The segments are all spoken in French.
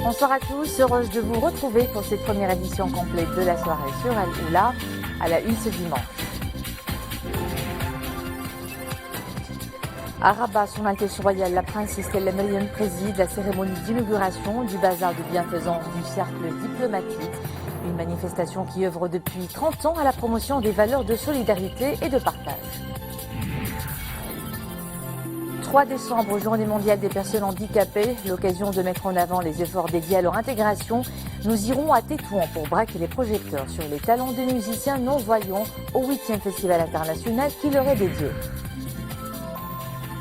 Bonsoir à tous, heureuse de vous retrouver pour cette première édition complète de la soirée sur Al Oula, à la une ce dimanche. À Rabat, Son Altesse Royale, la princesse Stella Maryam préside la cérémonie d'inauguration du bazar de bienfaisance du cercle diplomatique, une manifestation qui œuvre depuis 30 ans à la promotion des valeurs de solidarité et de partage. 3 décembre, Journée mondiale des personnes handicapées, l'occasion de mettre en avant les efforts dédiés à leur intégration. Nous irons à Tétouan pour braquer les projecteurs sur les talents des musiciens non-voyants au 8e Festival international qui leur est dédié.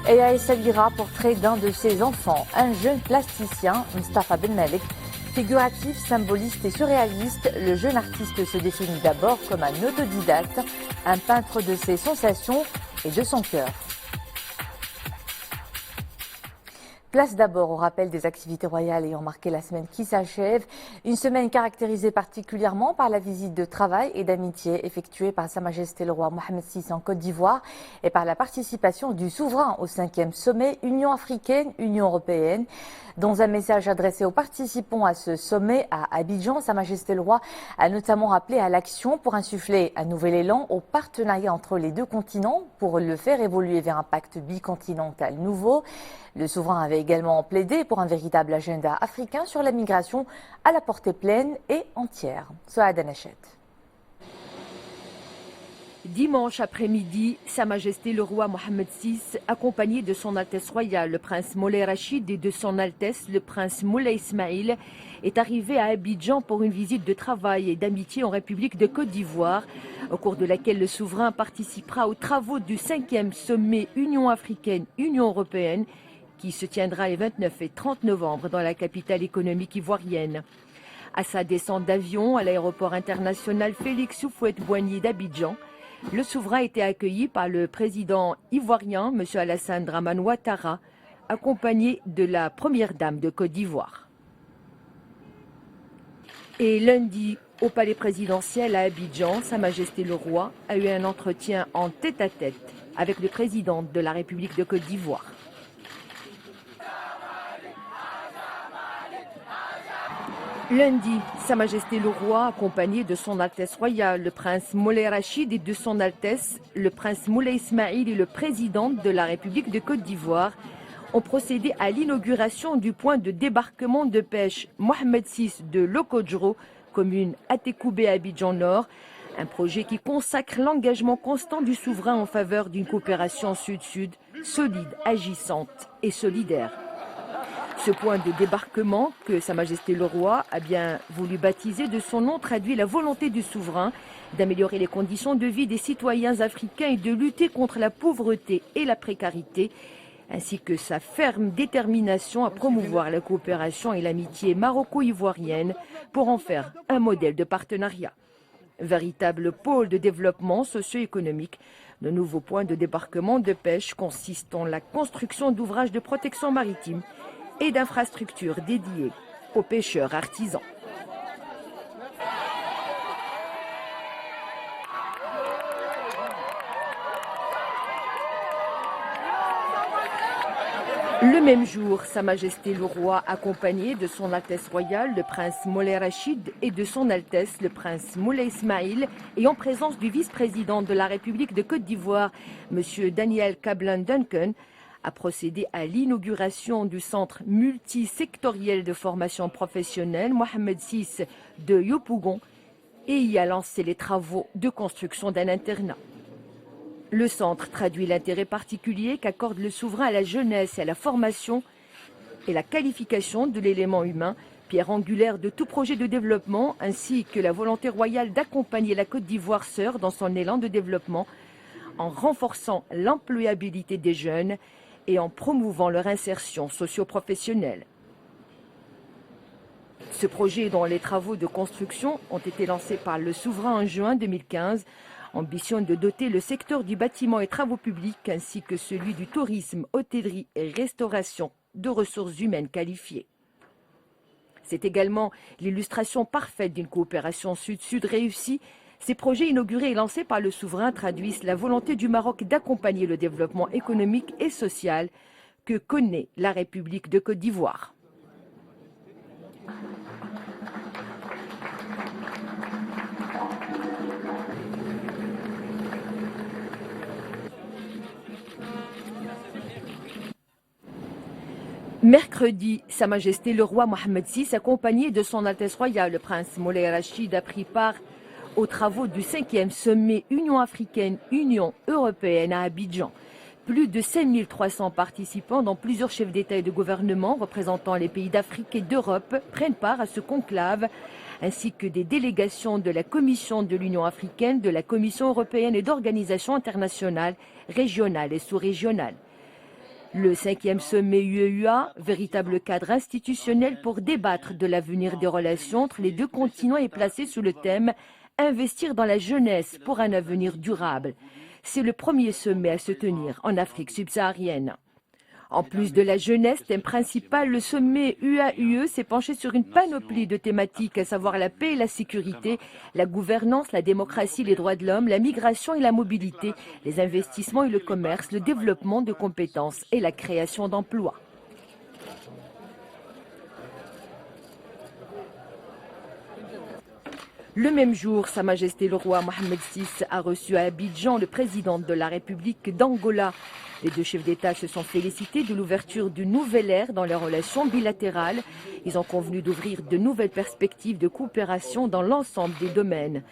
Et à Essaouira, portrait d'un de ses enfants, un jeune plasticien, Mustafa Ben Malik. Figuratif, symboliste et surréaliste, le jeune artiste se définit d'abord comme un autodidacte, un peintre de ses sensations et de son cœur. Place d'abord au rappel des activités royales ayant marqué la semaine qui s'achève. Une semaine caractérisée particulièrement par la visite de travail et d'amitié effectuée par Sa Majesté le roi Mohamed VI en Côte d'Ivoire et par la participation du souverain au 5e sommet Union africaine-Union européenne. Dans un message adressé aux participants à ce sommet à Abidjan, Sa Majesté le roi a notamment rappelé à l'action pour insuffler un nouvel élan au partenariat entre les deux continents pour le faire évoluer vers un pacte bicontinental nouveau. Le souverain avait également plaidé pour un véritable agenda africain sur la migration à la portée pleine et entière. Souad Anachet. Dimanche après-midi, Sa Majesté le roi Mohamed VI, accompagné de son Altesse royale le prince Moulay Rachid et de son Altesse le prince Moulay Ismail, est arrivé à Abidjan pour une visite de travail et d'amitié en République de Côte d'Ivoire, au cours de laquelle le souverain participera aux travaux du 5e sommet Union africaine-Union européenne qui se tiendra les 29 et 30 novembre dans la capitale économique ivoirienne. À sa descente d'avion à l'aéroport international Félix Houphouët-Boigny d'Abidjan, le souverain était accueilli par le président ivoirien, M. Alassane Dramane Ouattara, accompagné de la première dame de Côte d'Ivoire. Et lundi, au palais présidentiel à Abidjan, Sa Majesté le roi a eu un entretien en tête-à-tête avec le président de la République de Côte d'Ivoire. Lundi, Sa Majesté le roi, accompagné de son Altesse royale, le prince Moulay Rachid et de son Altesse, le prince Moulay Ismail et le président de la République de Côte d'Ivoire, ont procédé à l'inauguration du point de débarquement de pêche Mohamed VI de Lokodjro, commune Atekoubé à Abidjan Nord, un projet qui consacre l'engagement constant du souverain en faveur d'une coopération sud-sud solide, agissante et solidaire. Ce point de débarquement, que Sa Majesté le roi a bien voulu baptiser de son nom, traduit la volonté du souverain d'améliorer les conditions de vie des citoyens africains et de lutter contre la pauvreté et la précarité, ainsi que sa ferme détermination à promouvoir la coopération et l'amitié maroco-ivoirienne pour en faire un modèle de partenariat. Véritable pôle de développement socio-économique, le nouveau point de débarquement de pêche consiste en la construction d'ouvrages de protection maritime et d'infrastructures dédiées aux pêcheurs artisans. Le même jour, Sa Majesté le roi, accompagné de son Altesse royale, le prince Moulay Rachid, et de son Altesse, le prince Moulay Ismail, et en présence du vice-président de la République de Côte d'Ivoire, M. Daniel Kablan Duncan, a procédé à l'inauguration du centre multisectoriel de formation professionnelle Mohamed VI de Yopougon et y a lancé les travaux de construction d'un internat. Le centre traduit l'intérêt particulier qu'accorde le souverain à la jeunesse et à la formation et la qualification de l'élément humain, pierre angulaire de tout projet de développement, ainsi que la volonté royale d'accompagner la Côte d'Ivoire sœur dans son élan de développement en renforçant l'employabilité des jeunes et en promouvant leur insertion socio-professionnelle. Ce projet, dont les travaux de construction ont été lancés par le souverain en juin 2015, ambitionne de doter le secteur du bâtiment et travaux publics ainsi que celui du tourisme, hôtellerie et restauration de ressources humaines qualifiées. C'est également l'illustration parfaite d'une coopération sud-sud réussie. Ces projets inaugurés et lancés par le souverain traduisent la volonté du Maroc d'accompagner le développement économique et social que connaît la République de Côte d'Ivoire. Mercredi, Sa Majesté le roi Mohammed VI, accompagné de son Altesse royale le prince Moulay Rachid, a pris part aux travaux du 5e sommet Union africaine-Union européenne à Abidjan. Plus de 5300 participants, dont plusieurs chefs d'État et de gouvernement représentant les pays d'Afrique et d'Europe, prennent part à ce conclave, ainsi que des délégations de la Commission de l'Union africaine, de la Commission européenne et d'organisations internationales, régionales et sous-régionales. Le 5e sommet UEUA, véritable cadre institutionnel pour débattre de l'avenir des relations entre les deux continents, est placé sous le thème « Investir dans la jeunesse pour un avenir durable ». C'est le premier sommet à se tenir en Afrique subsaharienne. En plus de la jeunesse, thème principal, le sommet UAUE s'est penché sur une panoplie de thématiques, à savoir la paix et la sécurité, la gouvernance, la démocratie, les droits de l'homme, la migration et la mobilité, les investissements et le commerce, le développement de compétences et la création d'emplois. Le même jour, Sa Majesté le roi Mohammed VI a reçu à Abidjan le président de la République d'Angola. Les deux chefs d'État se sont félicités de l'ouverture d'une nouvelle ère dans les relations bilatérales. Ils ont convenu d'ouvrir de nouvelles perspectives de coopération dans l'ensemble des domaines.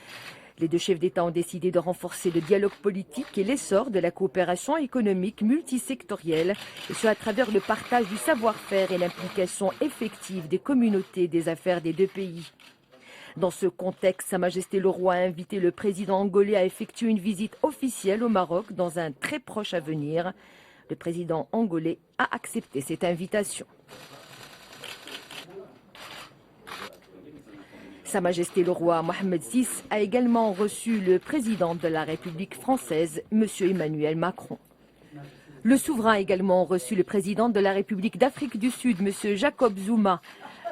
Les deux chefs d'État ont décidé de renforcer le dialogue politique et l'essor de la coopération économique multisectorielle, et ce à travers le partage du savoir-faire et l'implication effective des communautés des affaires des deux pays. Dans ce contexte, Sa Majesté le roi a invité le président angolais à effectuer une visite officielle au Maroc dans un très proche avenir. Le président angolais a accepté cette invitation. Sa Majesté le roi Mohammed VI a également reçu le président de la République française, M. Emmanuel Macron. Le souverain a également reçu le président de la République d'Afrique du Sud, M. Jacob Zuma.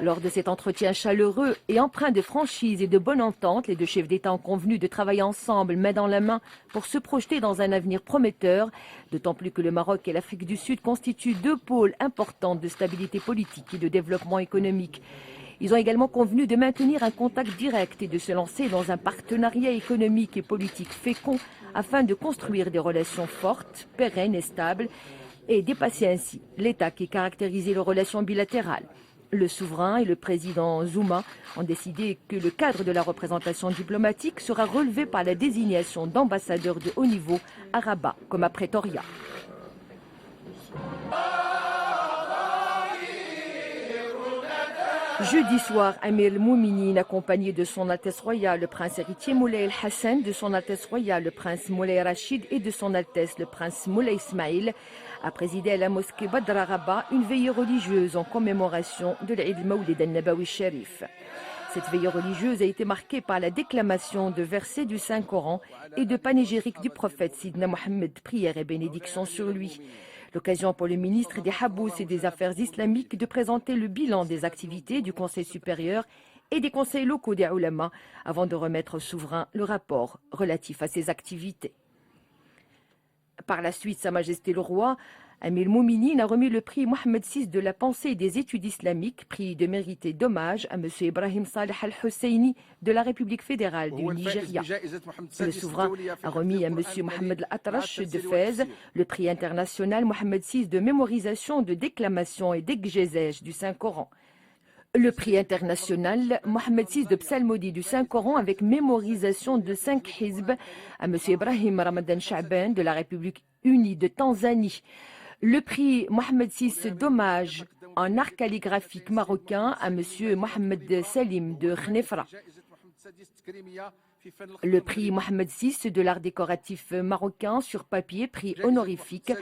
Lors de cet entretien chaleureux et empreint de franchise et de bonne entente, les deux chefs d'État ont convenu de travailler ensemble, main dans la main, pour se projeter dans un avenir prometteur, d'autant plus que le Maroc et l'Afrique du Sud constituent deux pôles importants de stabilité politique et de développement économique. Ils ont également convenu de maintenir un contact direct et de se lancer dans un partenariat économique et politique fécond afin de construire des relations fortes, pérennes et stables et dépasser ainsi l'état qui caractérisait les relations bilatérales. Le souverain et le président Zuma ont décidé que le cadre de la représentation diplomatique sera relevé par la désignation d'ambassadeurs de haut niveau à Rabat comme à Pretoria. Jeudi soir, Amir el-Mouminin, accompagné de son Altesse royale le prince héritier Moulay el-Hassan, de son Altesse royale le prince Moulay Rachid et de son Altesse le prince Moulay Ismail, a présidé à la mosquée Badr à Rabat une veillée religieuse en commémoration de l'Eid Mawlid al-Nabawi Sharif. Cette veillée religieuse a été marquée par la déclamation de versets du Saint-Coran et de panégyriques du prophète Sidna Mohammed, prière et bénédiction sur lui. L'occasion pour le ministre des Habous et des Affaires islamiques de présenter le bilan des activités du Conseil supérieur et des conseils locaux des Ulama avant de remettre au souverain le rapport relatif à ces activités. Par la suite, Sa Majesté le roi Amir el-Mouminin a remis le prix Mohammed VI de la pensée et des études islamiques, prix de mérité d'hommage à M. Ibrahim Saleh al-Husseini de la République fédérale du Nigeria. Le souverain a remis à M. Mohamed al-Atrash de Fès le prix international Mohammed VI de mémorisation, de déclamation et d'exégèse du Saint-Coran. Le prix international Mohammed VI de psalmodie du Saint-Coran avec mémorisation de 5 hizb à M. Ibrahim Ramadan Sha'ban de la République unie de Tanzanie. Le prix Mohammed VI d'hommage en art calligraphique marocain à M. Mohamed Salim de Khnefra. Le prix Mohammed VI de l'art décoratif marocain sur papier, prix honorifique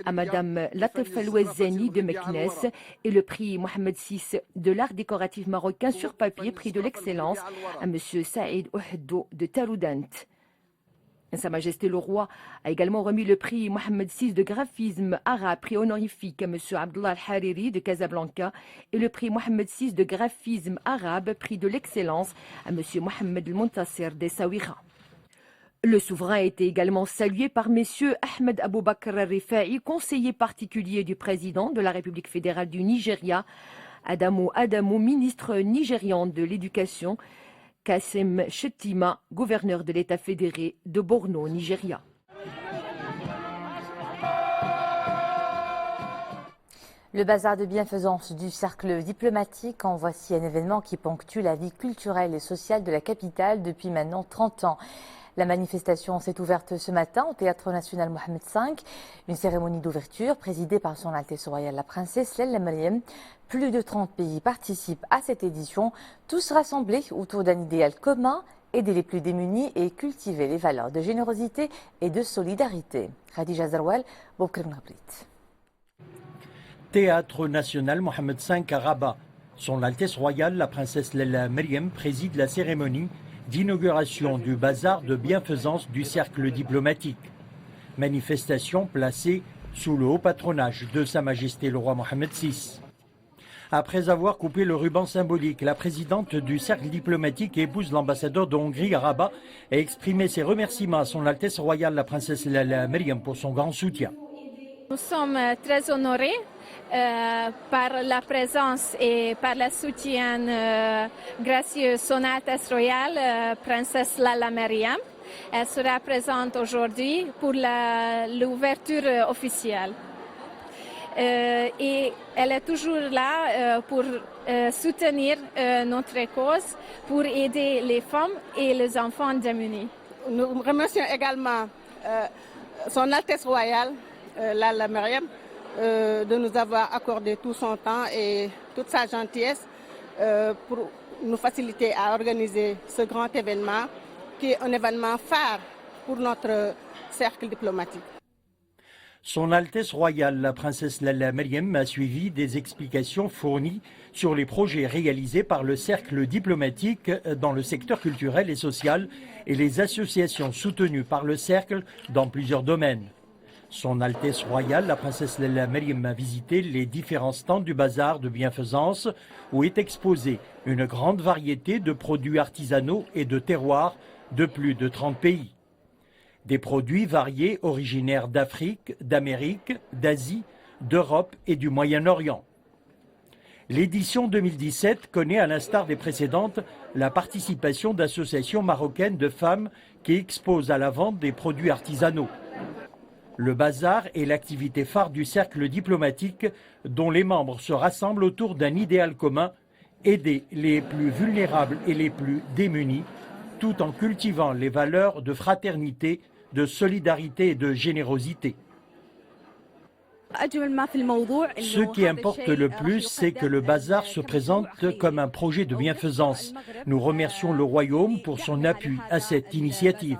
à Madame Latif El-Ouazzani de Meknès, et le prix Mohammed VI de l'art décoratif marocain sur papier, prix de l'excellence à Monsieur Saïd Ouhdou de Taroudant. Sa Majesté le roi a également remis le prix Mohammed VI de graphisme arabe, prix honorifique à M. Abdullah al-Hariri de Casablanca, et le prix Mohammed VI de graphisme arabe, prix de l'excellence à M. Mohamed el-Muntasir d'Essaouira. Le souverain a été également salué par M. Ahmed Aboubakr al-Rifa'i, conseiller particulier du président de la République fédérale du Nigeria, Adamou Adamou, ministre nigérian de l'Éducation, Kassim Shettima, gouverneur de l'État fédéré de Borno, Nigeria. Le bazar de bienfaisance du cercle diplomatique, en voici un événement qui ponctue la vie culturelle et sociale de la capitale depuis maintenant 30 ans. La manifestation s'est ouverte ce matin au Théâtre national Mohamed V. Une cérémonie d'ouverture présidée par son Altesse royale la princesse Lalla Meriem. Plus de 30 pays participent à cette édition, tous rassemblés autour d'un idéal commun, aider les plus démunis et cultiver les valeurs de générosité et de solidarité. Khadija Zarwal, Boukr Mnabrit. Théâtre national Mohamed V à Rabat. Son Altesse royale, la princesse Lalla Meriem, préside la cérémonie d'inauguration du bazar de bienfaisance du cercle diplomatique. Manifestation placée sous le haut patronage de Sa Majesté le roi Mohamed VI. Après avoir coupé le ruban symbolique, la présidente du cercle diplomatique et épouse l'ambassadeur de Hongrie à Rabat a exprimé ses remerciements à son Altesse royale, la princesse Lalla Meriem, pour son grand soutien. Nous sommes très honorés par la présence et par le soutien gracieux de Son Altesse royale, princesse Lalla Meriem. Elle sera présente aujourd'hui pour l'ouverture officielle. Et elle est toujours là pour soutenir notre cause, pour aider les femmes et les enfants démunis. Nous remercions également Son Altesse royale, Lalla Meriem, de nous avoir accordé tout son temps et toute sa gentillesse pour nous faciliter à organiser ce grand événement qui est un événement phare pour notre cercle diplomatique. Son Altesse royale, la princesse Lalla Meriem, a suivi des explications fournies sur les projets réalisés par le cercle diplomatique dans le secteur culturel et social et les associations soutenues par le cercle dans plusieurs domaines. Son Altesse royale, la princesse Lalla Meriem, a visité les différents stands du bazar de bienfaisance où est exposée une grande variété de produits artisanaux et de terroirs de plus de 30 pays. Des produits variés originaires d'Afrique, d'Amérique, d'Asie, d'Europe et du Moyen-Orient. L'édition 2017 connaît, à l'instar des précédentes, la participation d'associations marocaines de femmes qui exposent à la vente des produits artisanaux. Le bazar est l'activité phare du cercle diplomatique dont les membres se rassemblent autour d'un idéal commun, aider les plus vulnérables et les plus démunis, tout en cultivant les valeurs de fraternité, de solidarité et de générosité. Ce qui importe le plus, c'est que le bazar se présente comme un projet de bienfaisance. Nous remercions le Royaume pour son appui à cette initiative.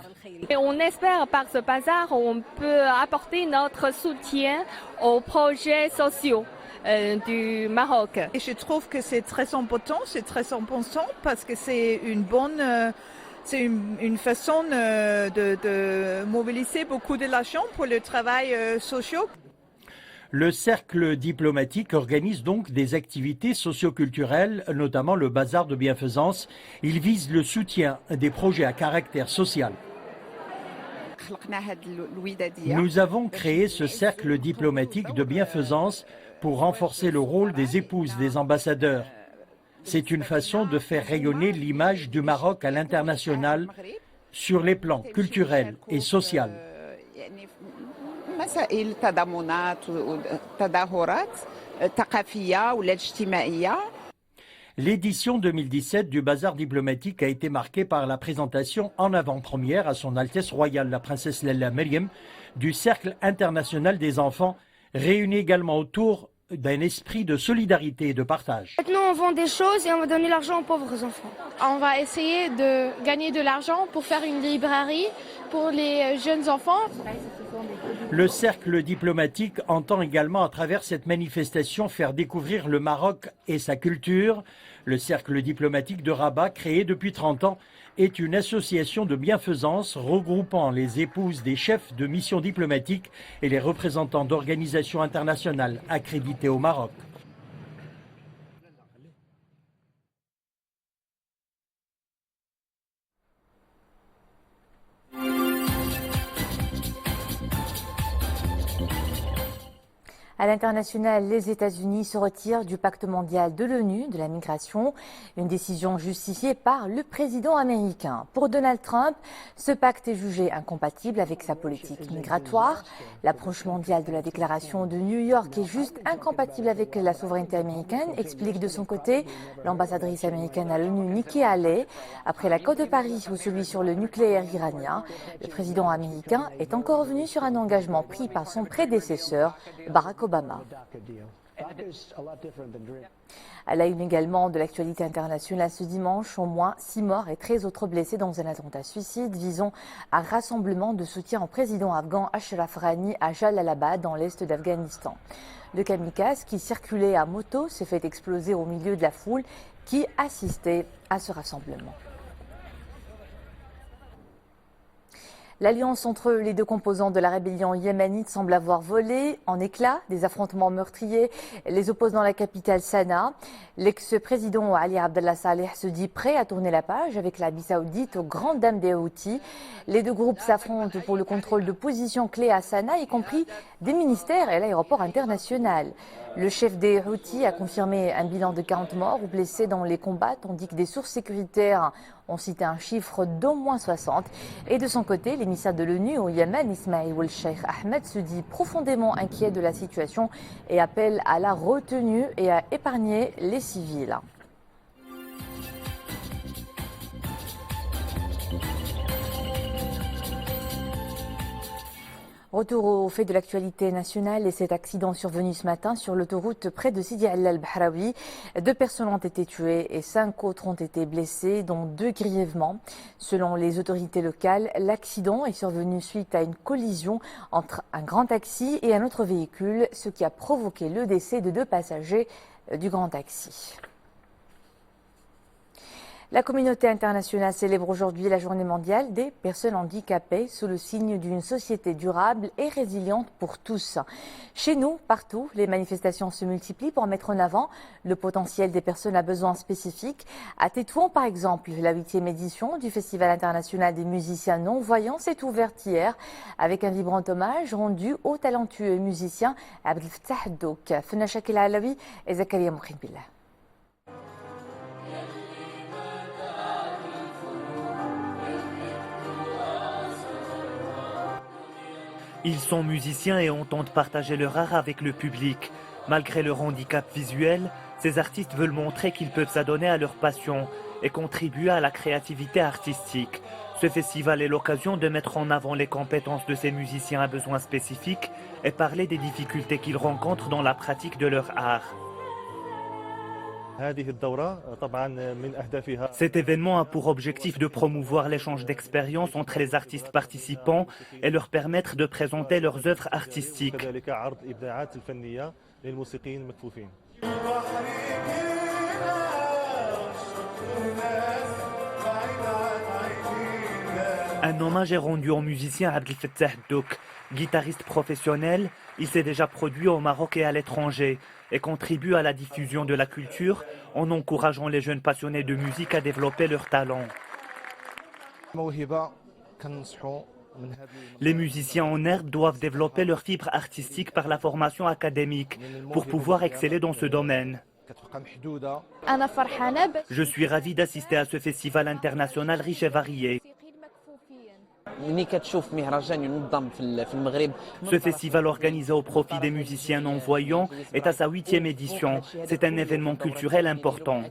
Et on espère par ce bazar, on peut apporter notre soutien aux projets sociaux du Maroc. Et je trouve que c'est très important parce que c'est une bonne... C'est une façon de mobiliser beaucoup de l'argent pour le travail social. Le cercle diplomatique organise donc des activités socioculturelles, notamment le bazar de bienfaisance. Il vise le soutien des projets à caractère social. Nous avons créé ce cercle diplomatique de bienfaisance pour renforcer le rôle des épouses des ambassadeurs. C'est une façon de faire rayonner l'image du Maroc à l'international sur les plans culturels et sociaux. L'édition 2017 du bazar diplomatique a été marquée par la présentation en avant-première à son Altesse royale la princesse Lalla Meriem du Cercle international des enfants, réunis également autour d'un esprit de solidarité et de partage. Maintenant, on vend des choses et on va donner l'argent aux pauvres enfants. On va essayer de gagner de l'argent pour faire une librairie pour les jeunes enfants. Le cercle diplomatique entend également, à travers cette manifestation, faire découvrir le Maroc et sa culture. Le cercle diplomatique de Rabat, créé depuis 30 ans, est une association de bienfaisance regroupant les épouses des chefs de mission diplomatique et les représentants d'organisations internationales accréditées au Maroc. À l'international, les États-Unis se retirent du pacte mondial de l'ONU de la migration, une décision justifiée par le président américain. Pour Donald Trump, ce pacte est jugé incompatible avec sa politique migratoire. L'approche mondiale de la déclaration de New York est juste incompatible avec la souveraineté américaine, explique de son côté l'ambassadrice américaine à l'ONU Nikki Haley. Après l'accord de Paris ou celui sur le nucléaire iranien, le président américain est encore revenu sur un engagement pris par son prédécesseur, Barack Obama. À la une également de l'actualité internationale ce dimanche, au moins 6 morts et 13 autres blessés dans un attentat suicide visant un rassemblement de soutien au président afghan Ashraf Ghani à Jalalabad dans l'est d'Afghanistan. Le kamikaze qui circulait à moto s'est fait exploser au milieu de la foule qui assistait à ce rassemblement. L'alliance entre les deux composants de la rébellion yéménite semble avoir volé en éclats. Des affrontements meurtriers les opposent dans la capitale Sanaa. L'ex-président Ali Abdallah Saleh se dit prêt à tourner la page avec l'Arabie Saoudite aux grandes dames des Houthis. Les deux groupes s'affrontent pour le contrôle de positions clés à Sanaa, y compris des ministères et l'aéroport international. Le chef des Houthis a confirmé un bilan de 40 morts ou blessés dans les combats, tandis que des sources sécuritaires ont cité un chiffre d'au moins 60. Et de son côté, l'émissaire de l'ONU au Yémen, Ismail Ould-Cheikh Ahmed, se dit profondément inquiet de la situation et appelle à la retenue et à épargner les civils. Retour au fait de l'actualité nationale et cet accident survenu ce matin sur l'autoroute près de Sidi Allah al-Bahraoui. 2 personnes ont été tuées et 5 autres ont été blessées, dont 2 grièvement. Selon les autorités locales, l'accident est survenu suite à une collision entre un grand taxi et un autre véhicule, ce qui a provoqué le décès de 2 passagers du grand taxi. La communauté internationale célèbre aujourd'hui la journée mondiale des personnes handicapées sous le signe d'une société durable et résiliente pour tous. Chez nous, partout, les manifestations se multiplient pour mettre en avant le potentiel des personnes à besoins spécifiques. À Tétouan, par exemple, la 8e édition du Festival international des musiciens non-voyants s'est ouverte hier avec un vibrant hommage rendu au talentueux musicien Abdel Fattah Douk. Fena Shakil Alaoui et Zakaria Moukhine Billah. Ils sont musiciens et entendent partager leur art avec le public. Malgré leur handicap visuel, ces artistes veulent montrer qu'ils peuvent s'adonner à leur passion et contribuer à la créativité artistique. Ce festival est l'occasion de mettre en avant les compétences de ces musiciens à besoins spécifiques et parler des difficultés qu'ils rencontrent dans la pratique de leur art. Cet événement a pour objectif de promouvoir l'échange d'expériences entre les artistes participants et leur permettre de présenter leurs œuvres artistiques. Un hommage est rendu au musicien Abdel Fattah Douk. Guitariste professionnel, il s'est déjà produit au Maroc et à l'étranger et contribue à la diffusion de la culture en encourageant les jeunes passionnés de musique à développer leurs talents. Les musiciens en herbe doivent développer leur fibre artistique par la formation académique pour pouvoir exceller dans ce domaine. Je suis ravi d'assister à ce festival international riche et varié. Ce festival organisé au profit des musiciens non-voyants est à sa 8e édition. C'est un événement culturel important.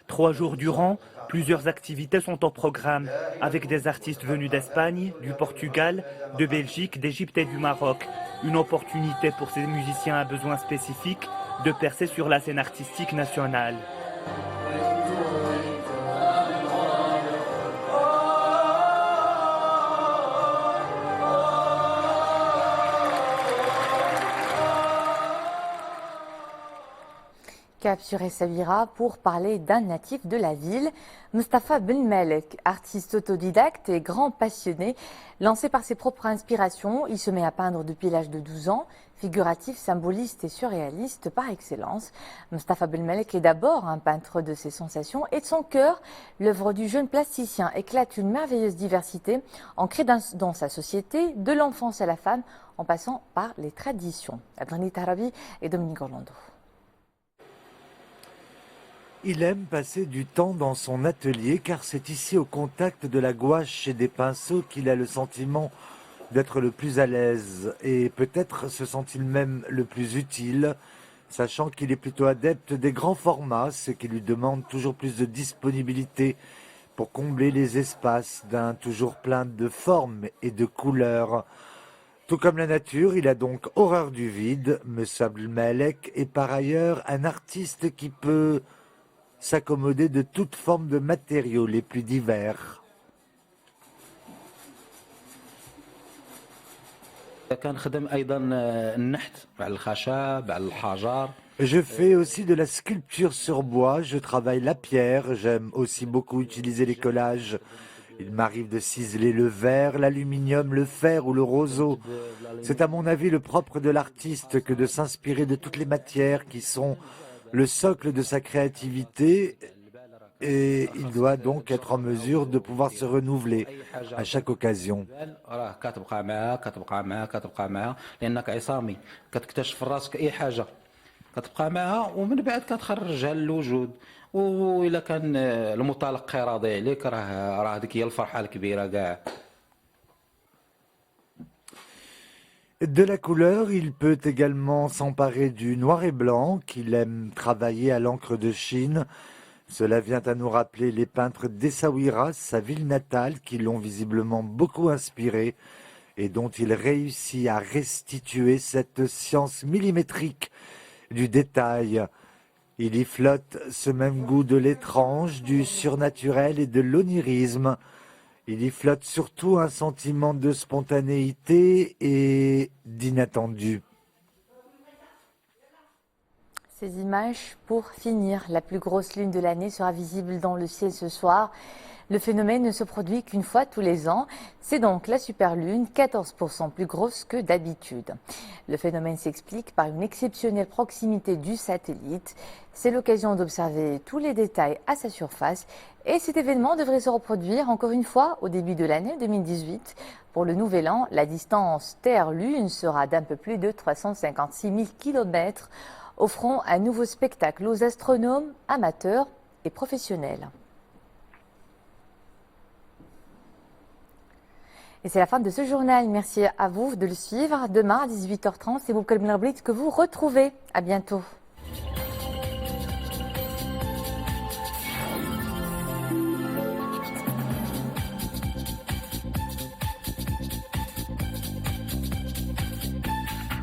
3 jours durant, plusieurs activités sont au programme, avec des artistes venus d'Espagne, du Portugal, de Belgique, d'Égypte et du Maroc. Une opportunité pour ces musiciens à besoins spécifiques de percer sur la scène artistique nationale. cap sur Essaouira pour parler d'un natif de la ville, Mustapha Benmelek, artiste autodidacte et grand passionné. Lancé par ses propres inspirations, il se met à peindre depuis l'âge de 12 ans, figuratif, symboliste et surréaliste par excellence. Mustapha Benmelek est d'abord un peintre de ses sensations et de son cœur. L'œuvre du jeune plasticien éclate une merveilleuse diversité, ancrée dans sa société, de l'enfance à la femme, en passant par les traditions. Adrani Tarabi et Dominique Orlando. Il aime passer du temps dans son atelier car c'est ici au contact de la gouache et des pinceaux qu'il a le sentiment d'être le plus à l'aise et peut-être se sent-il même le plus utile, sachant qu'il est plutôt adepte des grands formats, ce qui lui demande toujours plus de disponibilité pour combler les espaces d'un toujours plein de formes et de couleurs. Tout comme la nature, il a donc horreur du vide. Mustapha Benmelek est par ailleurs un artiste qui peut s'accommoder de toutes formes de matériaux les plus divers. Je fais aussi de la sculpture sur bois, je travaille la pierre, j'aime aussi beaucoup utiliser les collages. Il m'arrive de ciseler le verre, l'aluminium, le fer ou le roseau. C'est à mon avis le propre de l'artiste que de s'inspirer de toutes les matières qui sont le socle de sa créativité et il doit donc être en mesure de pouvoir se renouveler à chaque occasion. De la couleur, il peut également s'emparer du noir et blanc, qu'il aime travailler à l'encre de Chine. Cela vient à nous rappeler les peintres d'Essaouira, sa ville natale, qui l'ont visiblement beaucoup inspiré et dont il réussit à restituer cette science millimétrique du détail. Il y flotte ce même goût de l'étrange, du surnaturel et de l'onirisme. Il y flotte surtout un sentiment de spontanéité et d'inattendu. Ces images pour finir. La plus grosse lune de l'année sera visible dans le ciel ce soir. Le phénomène ne se produit qu'une fois tous les ans. C'est donc la superlune, 14% plus grosse que d'habitude. Le phénomène s'explique par une exceptionnelle proximité du satellite. C'est l'occasion d'observer tous les détails à sa surface. Et cet événement devrait se reproduire encore une fois au début de l'année 2018. Pour le nouvel an, la distance Terre-Lune sera d'un peu plus de 356 000 km, offrant un nouveau spectacle aux astronomes, amateurs et professionnels. Et c'est la fin de ce journal. Merci à vous de le suivre. Demain à 18h30, c'est Boubkal Ben Arblit que vous retrouvez. À bientôt.